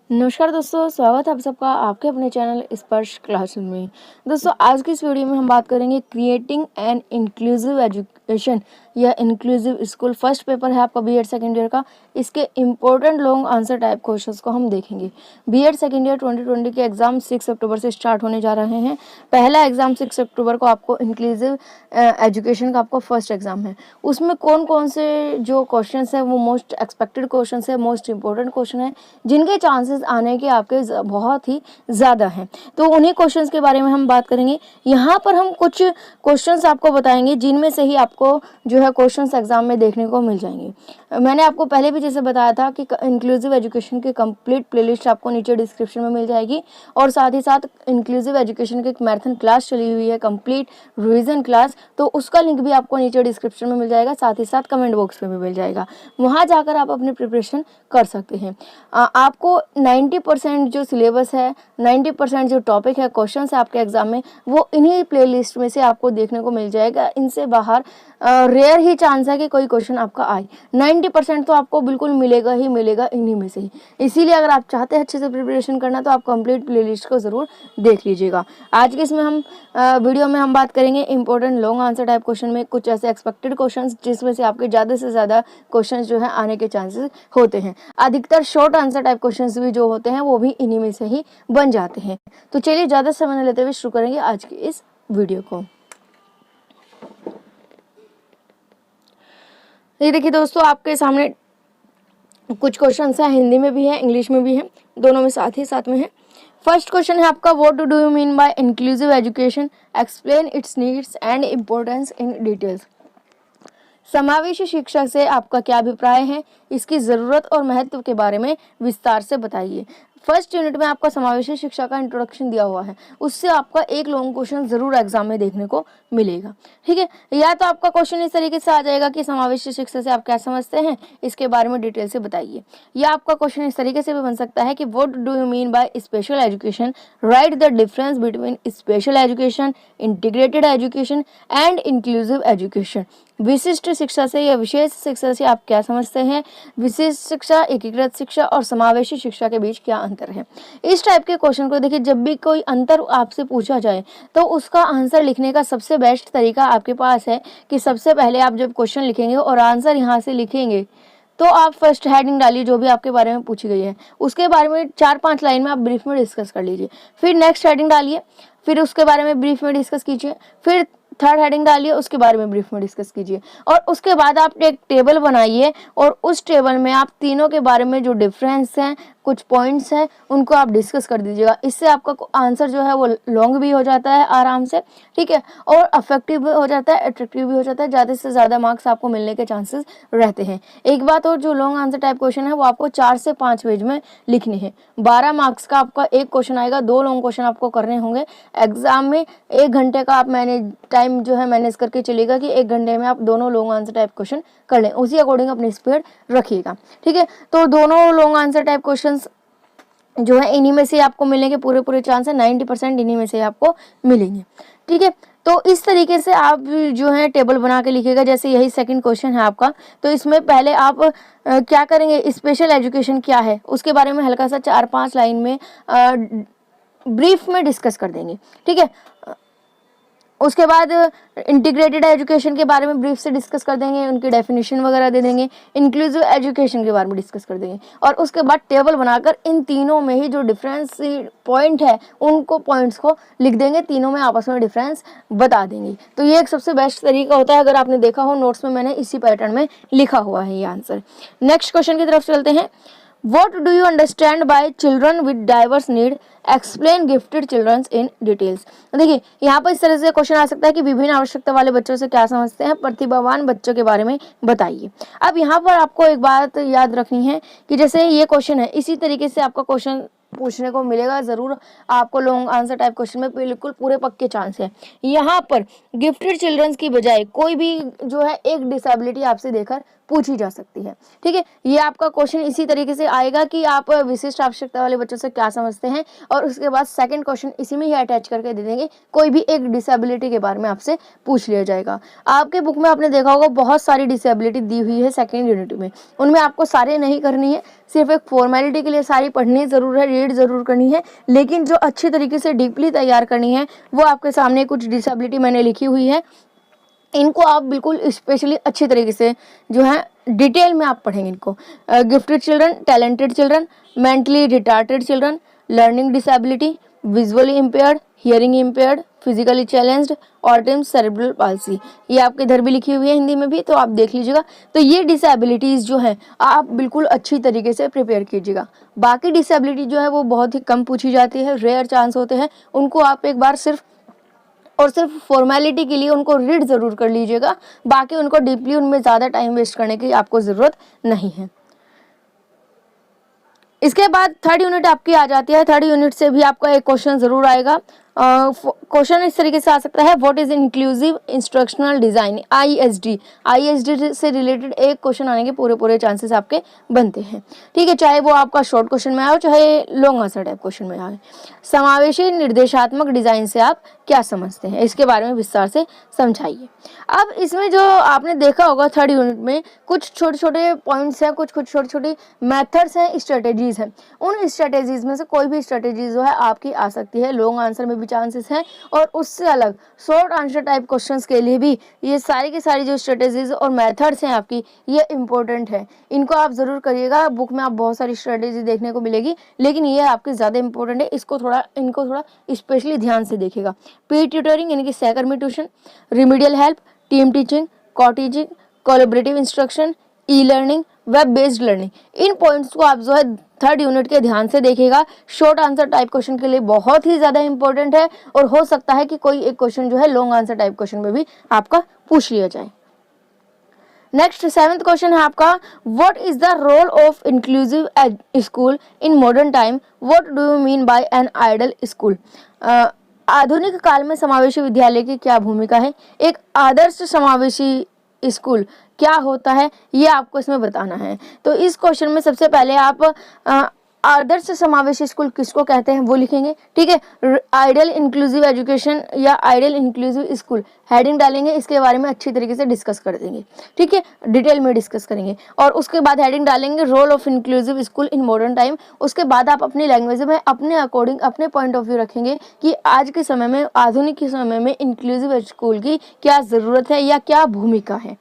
नमस्कार दोस्तों, स्वागत है आप सबका आपके अपने चैनल स्पर्श क्लासरूम में। दोस्तों, आज की इस वीडियो में हम बात करेंगे क्रिएटिंग एन इंक्लूसिव एजुकेशन या इंक्लूसिव स्कूल। फर्स्ट पेपर है आपका बीएड सेकेंड ईयर का। इसके important long answer type questions को हम देखेंगे। बीएड सेकेंड ईयर 2020 के एग्जाम 6 अक्टूबर से स्टार्ट होने जा रहे हैं। पहला एग्जाम 6 अक्टूबर को आपको इंक्लूसिव एजुकेशन का आपको फर्स्ट एग्जाम है। उसमें कौन कौन से जो क्वेश्चन है वो मोस्ट एक्सपेक्टेड क्वेश्चन है, मोस्ट इंपॉर्टेंट क्वेश्चन है, जिनके चांसेस आने के आपके बहुत ही ज़्यादा हैं। तो उन्हीं क्वेश्चंस के बारे में हम बात करेंगे। यहाँ पर हम कुछ क्वेश्चंस आपको बताएंगे जिनमें से ही आपको जो है क्वेश्चंस एग्जाम में देखने को मिल जाएंगे। मैंने आपको पहले भी जैसे बताया था कि इंक्लूसिव एजुकेशन की कंप्लीट प्लेलिस्ट आपको नीचे डिस्क्रिप्शन में मिल जाएगी, और साथ ही साथ इंक्लूसिव एजुकेशन की एक मैराथन क्लास चली हुई है, कंप्लीट रिवीजन क्लास, तो उसका लिंक भी आपको नीचे डिस्क्रिप्शन में मिल जाएगा, साथ ही साथ कमेंट बॉक्स में भी मिल जाएगा। वहाँ जाकर आप अपनी प्रिपरेशन कर सकते हैं। आपको 90% जो सिलेबस है, 90% जो टॉपिक है, क्वेश्चन है आपके एग्जाम में, वो इन्हीं प्लेलिस्ट में से आपको देखने को मिल जाएगा। इनसे बाहर रेयर ही चांस है कि कोई क्वेश्चन आपका आए। 90% तो आपको बिल्कुल मिलेगा ही मिलेगा इन्हीं में से ही। इसीलिए अगर आप चाहते हैं अच्छे से प्रिपरेशन करना तो आप कंप्लीट प्लेलिस्ट को ज़रूर देख लीजिएगा। आज के इसमें हम वीडियो में हम बात करेंगे important long answer type question में कुछ ऐसे एक्सपेक्टेड क्वेश्चन जिसमें से आपके ज़्यादा से ज़्यादा क्वेश्चन जो है आने के चांसेस होते हैं। अधिकतर शॉर्ट आंसर टाइप क्वेश्चन भी जो होते हैं वो भी इन्हीं में से ही बन जाते हैं। तो चलिए ज़्यादा समय न लेते हुए शुरू करेंगे आज की इस वीडियो को। ये देखिए दोस्तों, आपके सामने कुछ क्वेश्चन है, हिंदी में भी है, इंग्लिश में भी है, दोनों में साथ में है। फर्स्ट क्वेश्चन है आपका, what do you mean bye inclusive education, explain it's needs and importance in details. समावेशी शिक्षा से आपका क्या अभिप्राय है, इसकी ज़रूरत और महत्व के बारे में विस्तार से बताइए। फर्स्ट यूनिट में आपका समावेशी शिक्षा का इंट्रोडक्शन दिया हुआ है, उससे आपका एक लॉन्ग क्वेश्चन जरूर एग्जाम में देखने को मिलेगा। ठीक है, या तो आपका क्वेश्चन इस तरीके से आ जाएगा कि समावेशी शिक्षा से आप क्या समझते हैं, इसके बारे में डिटेल से बताइए। या आपका क्वेश्चन इस तरीके से भी बन सकता है कि what do you mean by special education, right the difference between special education, integrated education and inclusive education. विशिष्ट शिक्षा से या विशेष शिक्षा से आप क्या समझते हैं, विशिष्ट शिक्षा, एकीकृत शिक्षा और समावेशी शिक्षा के बीच क्या अंतर है। इस टाइप के क्वेश्चन को देखिए, जब भी कोई अंतर आपसे पूछा जाए तो उसका आंसर लिखने का सबसे बेस्ट तरीका आपके पास है कि सबसे पहले आप जब क्वेश्चन लिखेंगे और आंसर यहाँ से लिखेंगे तो आप फर्स्ट हेडिंग डालिए जो भी आपके बारे में पूछी गई है, उसके बारे में 4-5 लाइन में आप ब्रीफ में डिस्कस कर लीजिए। फिर नेक्स्ट हेडिंग डालिए, फिर उसके बारे में ब्रीफ में डिस्कस कीजिए। फिर थर्ड हेडिंग डालिए, उसके बारे में ब्रीफ में डिस्कस कीजिए। और उसके बाद आप एक टेबल बनाइए और उस टेबल में आप तीनों के बारे में जो डिफरेंस हैं, कुछ पॉइंट्स हैं, उनको आप डिस्कस कर दीजिएगा। इससे आपका आंसर जो है वो लॉन्ग भी हो जाता है आराम से, ठीक है, और अफेक्टिव भी हो जाता है, अट्रैक्टिव भी हो जाता है, ज़्यादा से ज़्यादा मार्क्स आपको मिलने के चांसेस रहते हैं। एक बात और, जो लॉन्ग आंसर टाइप क्वेश्चन है वो आपको 4 से 5 पेज में लिखने हैं। 12 मार्क्स का आपका एक क्वेश्चन आएगा, 2 लॉन्ग क्वेश्चन आपको करने होंगे। एग्जाम में 1 घंटे का आप टाइम जो है मैनेज करके चलेगा कि 1 घंटे में आप दोनों लॉन्ग आंसर टाइप क्वेश्चन कर लें, उसी अकॉर्डिंग अपनी स्पीड रखिएगा। ठीक है, तो दोनों लॉन्ग आंसर टाइप क्वेश्चंस जो है इन्हीं में से आपको मिलने के पूरे चांस है, 90% इन्हीं में से आपको मिलेंगे। ठीक है, तो इस तरीके से आप जो है टेबल बना के लिखिएगा। जैसे यही सेकंड क्वेश्चन है आपका, तो इसमें पहले आप क्या करेंगे, स्पेशल एजुकेशन क्या है उसके बारे में हल्का सा 4-5 लाइन में ब्रीफ में डिस्कस कर देंगे। ठीक है, उसके बाद इंटीग्रेटेड एजुकेशन के बारे में ब्रीफ से डिस्कस कर देंगे, उनकी डेफिनेशन वगैरह दे देंगे। इंक्लूसिव एजुकेशन के बारे में डिस्कस कर देंगे, और उसके बाद टेबल बनाकर इन तीनों में ही जो डिफरेंस पॉइंट है उनको पॉइंट्स को लिख देंगे, तीनों में आपस में डिफरेंस बता देंगे। तो ये एक सबसे बेस्ट तरीका होता है। अगर आपने देखा हो नोट्स में मैंने इसी पैटर्न में लिखा हुआ है ये आंसर। नेक्स्ट क्वेश्चन की तरफ चलते हैं। What do you understand by children with diverse need? Explain gifted children in details. देखिए, यहाँ पर इस तरह से क्वेश्चन आ सकता है कि विभिन्न आवश्यकता वाले बच्चों से क्या समझते हैं, प्रतिभावान बच्चों के बारे में बताइए। अब यहाँ पर आपको एक बात याद रखनी है कि जैसे ये क्वेश्चन है, इसी तरीके से आपका क्वेश्चन पूछने को मिलेगा जरूर आपको लॉन्ग आंसर टाइप क्वेश्चन में, बिल्कुल पूरे पक्के चांस है। यहाँ पर गिफ्टेड चिल्ड्रंस की बजाय कोई भी जो है एक डिसेबिलिटी आपसे देकर पूछी जा सकती है। ठीक है, ये आपका क्वेश्चन इसी तरीके से आएगा कि आप विशिष्ट आवश्यकता वाले बच्चों से क्या समझते हैं, और उसके बाद सेकंड क्वेश्चन इसी में ही अटैच करके दे देंगे, कोई भी एक डिसेबिलिटी के बारे में आपसे पूछ लिया जाएगा। आपके बुक में आपने देखा होगा बहुत सारी डिसेबिलिटी दी हुई है सेकेंड यूनिट में, उनमें आपको सारे नहीं करनी है, सिर्फ एक फॉर्मेलिटी के लिए सारी पढ़नी ज़रूर है, रीड ज़रूर करनी है, लेकिन जो अच्छी तरीके से डीपली तैयार करनी है वो आपके सामने कुछ डिसेबिलिटी मैंने लिखी हुई है। इनको आप बिल्कुल स्पेशली अच्छी तरीके से जो है डिटेल में आप पढ़ेंगे इनको। Gifted children, talented children, mentally retarded children, learning disability, visually impaired, hearing impaired, physically challenged, autism, cerebral palsy, ये आपके इधर भी लिखी हुई है हिंदी में भी, तो आप देख लीजिएगा। तो ये डिसेबिलिटीज़ जो है आप बिल्कुल अच्छी तरीके से प्रिपेयर कीजिएगा। बाकी डिसेबिलिटी जो है वो बहुत ही कम पूछी जाती है, रेयर चांस होते हैं, उनको आप एक बार सिर्फ और सिर्फ फॉर्मेलिटी के लिए उनको रीड ज़रूर कर लीजिएगा, बाकी उनको डीपली उनमें ज़्यादा टाइम वेस्ट करने की आपको ज़रूरत नहीं है। इसके बाद थर्ड यूनिट आपकी आ जाती है। थर्ड यूनिट से भी आपका एक क्वेश्चन ज़रूर आएगा। क्वेश्चन इस तरीके से आ सकता है, what is inclusive instructional design, ISD से रिलेटेड एक क्वेश्चन आने के पूरे चांसेस आपके बनते हैं। ठीक है, चाहे वो आपका शॉर्ट क्वेश्चन में आए चाहे लॉन्ग आंसर टाइप क्वेश्चन में आए। समावेशी निर्देशात्मक डिजाइन से आप क्या समझते हैं, इसके बारे में विस्तार से समझाइए। अब इसमें जो आपने देखा होगा थर्ड यूनिट में कुछ छोटे छोटे पॉइंट्स हैं, कुछ छोटी छोटी मेथड्स हैं, स्ट्रेटेजीज हैं। उन स्ट्रेटेजीज में से कोई भी स्ट्रेटेजी जो है आपकी आ सकती है, लॉन्ग आंसर में भी चांसेस हैं, और उससे अलग शॉर्ट आंसर टाइप क्वेश्चंस के लिए भी ये सारी की सारी जो स्ट्रेटेजीज और मेथड्स हैं आपकी, ये इंपॉर्टेंट है। इनको आप जरूर करिएगा। बुक में आप बहुत सारी स्ट्रेटेजी देखने को मिलेगी, लेकिन ये आपकी ज़्यादा इंपॉर्टेंट है, इनको थोड़ा स्पेशली ध्यान से देखिएगा। पीर ट्यूटरिंग यानी कि सहकर्मी tuition, remedial help, team teaching, को teaching, collaborative instruction, e learning, web based learning, इन पॉइंट्स को आप जो है थर्ड यूनिट के ध्यान से देखिएगा। शॉर्ट आंसर टाइप क्वेश्चन के लिए बहुत ही ज़्यादा इंपॉर्टेंट है, और हो सकता है कि कोई एक क्वेश्चन जो है लॉन्ग आंसर टाइप क्वेश्चन में भी आपका पूछ लिया जाए। नेक्स्ट 7th क्वेश्चन है आपका, what is the role of inclusive school in modern time, what do you mean by an ideal school. आधुनिक काल में समावेशी विद्यालय की क्या भूमिका है, एक आदर्श समावेशी स्कूल क्या होता है, ये आपको इसमें बताना है। तो इस क्वेश्चन में सबसे पहले आप आदर्श समावेशी स्कूल किसको कहते हैं वो लिखेंगे। ठीक है, आइडियल इंक्लूसिव एजुकेशन या आइडियल इंक्लूसिव स्कूल हेडिंग डालेंगे, इसके बारे में अच्छी तरीके से डिस्कस कर देंगे। ठीक है, डिटेल में डिस्कस करेंगे, और उसके बाद हेडिंग डालेंगे role of inclusive school in modern time. उसके बाद आप अपनी लैंग्वेज में अपने अकॉर्डिंग अपने पॉइंट ऑफ व्यू रखेंगे कि आज के समय में, आधुनिक के समय में इंक्लूसिव स्कूल की क्या ज़रूरत है या क्या भूमिका है।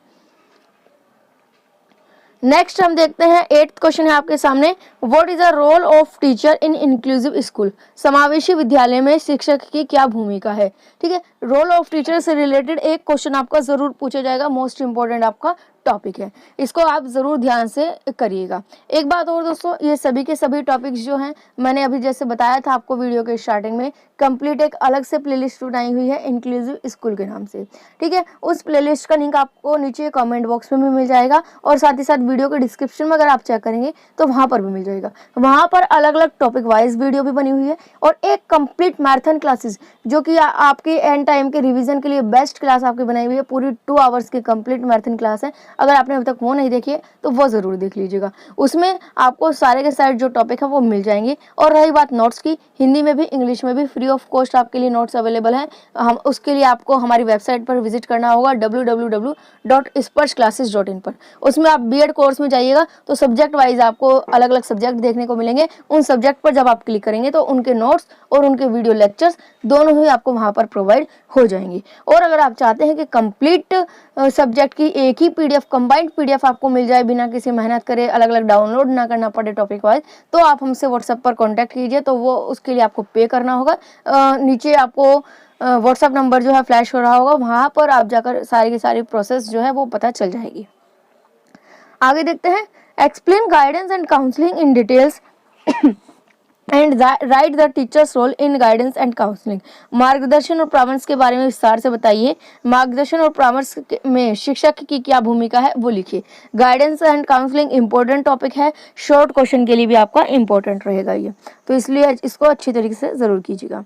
नेक्स्ट हम देखते हैं 8th क्वेश्चन है आपके सामने, what is the role of teacher in inclusive school, समावेशी विद्यालय में शिक्षक की क्या भूमिका है। ठीक है, रोल ऑफ टीचर से रिलेटेड एक क्वेश्चन आपका जरूर पूछा जाएगा, मोस्ट इंपॉर्टेंट आपका टॉपिक है, इसको आप ज़रूर ध्यान से करिएगा। एक बात और दोस्तों, ये सभी के सभी टॉपिक्स जो हैं मैंने अभी जैसे बताया था आपको वीडियो के स्टार्टिंग में, कंप्लीट एक अलग से प्लेलिस्ट बनाई हुई है इंक्लूसिव स्कूल के नाम से। ठीक है, उस प्लेलिस्ट का लिंक आपको नीचे कमेंट बॉक्स में भी मिल जाएगा, और साथ ही साथ वीडियो के डिस्क्रिप्शन में अगर आप चेक करेंगे तो वहाँ पर भी मिल जाएगा। वहाँ पर अलग अलग टॉपिक वाइज वीडियो भी बनी हुई है, और एक कंप्लीट मैराथन क्लासेस जो कि आपके एंड टाइम के रिविजन के लिए बेस्ट क्लास आपकी बनाई हुई है, पूरी 2 आवर्स की कंप्लीट मैराथन क्लास है। अगर आपने अभी तक वो नहीं देखी है तो वो ज़रूर देख लीजिएगा, उसमें आपको सारे के सारे जो टॉपिक है वो मिल जाएंगे। और रही बात नोट्स की, हिंदी में भी इंग्लिश में भी फ्री ऑफ कॉस्ट आपके लिए नोट्स अवेलेबल हैं। हम उसके लिए आपको हमारी वेबसाइट पर विजिट करना होगा www.sparshclasses.in पर। उसमें आप बीएड कोर्स में जाइएगा तो सब्जेक्ट वाइज आपको अलग अलग सब्जेक्ट देखने को मिलेंगे। उन सब्जेक्ट पर जब आप क्लिक करेंगे तो उनके नोट्स और उनके वीडियो लेक्चर्स दोनों ही आपको वहाँ पर प्रोवाइड हो जाएंगी। और अगर आप चाहते हैं कि कंप्लीट सब्जेक्ट की एक ही पीडीएफ, कंबाइंड पीडीएफ आपको मिल जाए बिना किसी मेहनत करे, अलग अलग डाउनलोड ना करना पड़े टॉपिक वाइज, तो आप हमसे व्हाट्सएप पर कांटेक्ट कीजिए। तो वो उसके लिए आपको पे करना होगा। नीचे आपको व्हाट्सएप नंबर जो है फ्लैश हो रहा होगा, वहाँ पर आप जाकर सारी की सारी प्रोसेस जो है वो पता चल जाएगी। आगे देखते हैं, explain guidance and counselling in details and write the teacher's role in guidance and counselling. मार्गदर्शन और परामर्श के बारे में विस्तार से बताइए। मार्गदर्शन और परामर्श में शिक्षक की क्या भूमिका है वो लिखिए। Guidance and counselling important topic है, शॉर्ट क्वेश्चन के लिए भी आपका इंपॉर्टेंट रहेगा ये, तो इसलिए इसको अच्छी तरीके से ज़रूर कीजिएगा।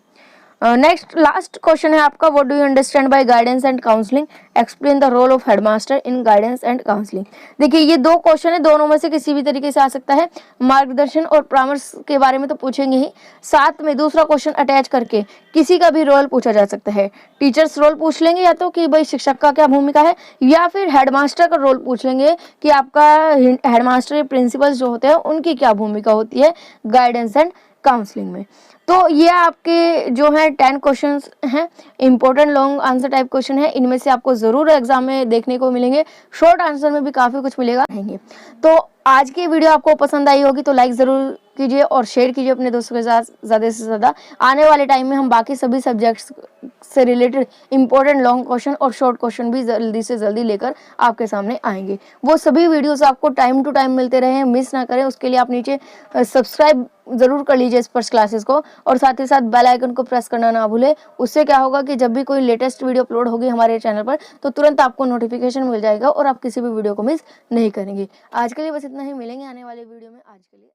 नेक्स्ट लास्ट क्वेश्चन है आपका, what do you understand by guidance and counselling, explain the role of headmaster in guidance and counselling. देखिए ये दो क्वेश्चन है, दोनों में से किसी भी तरीके से आ सकता है। मार्गदर्शन और परामर्श के बारे में तो पूछेंगे ही, साथ में दूसरा क्वेश्चन अटैच करके किसी का भी रोल पूछा जा सकता है। टीचर्स रोल पूछ लेंगे या तो कि भाई शिक्षक का क्या भूमिका है, या फिर हेडमास्टर का रोल पूछ लेंगे कि आपका हेडमास्टर प्रिंसिपल्स जो होते हैं उनकी क्या भूमिका होती है गाइडेंस एंड काउंसलिंग में। तो ये आपके जो है 10 क्वेश्चंस हैं, important long answer type question है। इनमें से आपको ज़रूर एग्जाम में देखने को मिलेंगे, शॉर्ट आंसर में भी काफ़ी कुछ मिलेगा रहेंगे। तो आज की वीडियो आपको पसंद आई होगी तो लाइक ज़रूर कीजिए और शेयर कीजिए अपने दोस्तों के साथ ज़्यादा से ज़्यादा। आने वाले टाइम में हम बाकी सभी सब्जेक्ट्स से रिलेटेड इंपॉर्टेंट लॉन्ग क्वेश्चन और शॉर्ट क्वेश्चन भी जल्दी से जल्दी लेकर आपके सामने आएंगे। वो सभी वीडियोस आपको टाइम टू टाइम मिलते रहे, मिस ना करें, उसके लिए आप नीचे सब्सक्राइब ज़रूर कर लीजिए स्पर्श क्लासेस को, और साथ ही साथ बेल आइकन को प्रेस करना ना भूलें। उससे क्या होगा कि जब भी कोई लेटेस्ट वीडियो अपलोड होगी हमारे चैनल पर तो तुरंत आपको नोटिफिकेशन मिल जाएगा और आप किसी भी वीडियो को मिस नहीं करेंगे। आज के लिए बस इतना ही, मिलेंगे आने वाले वीडियो में। आज के लिए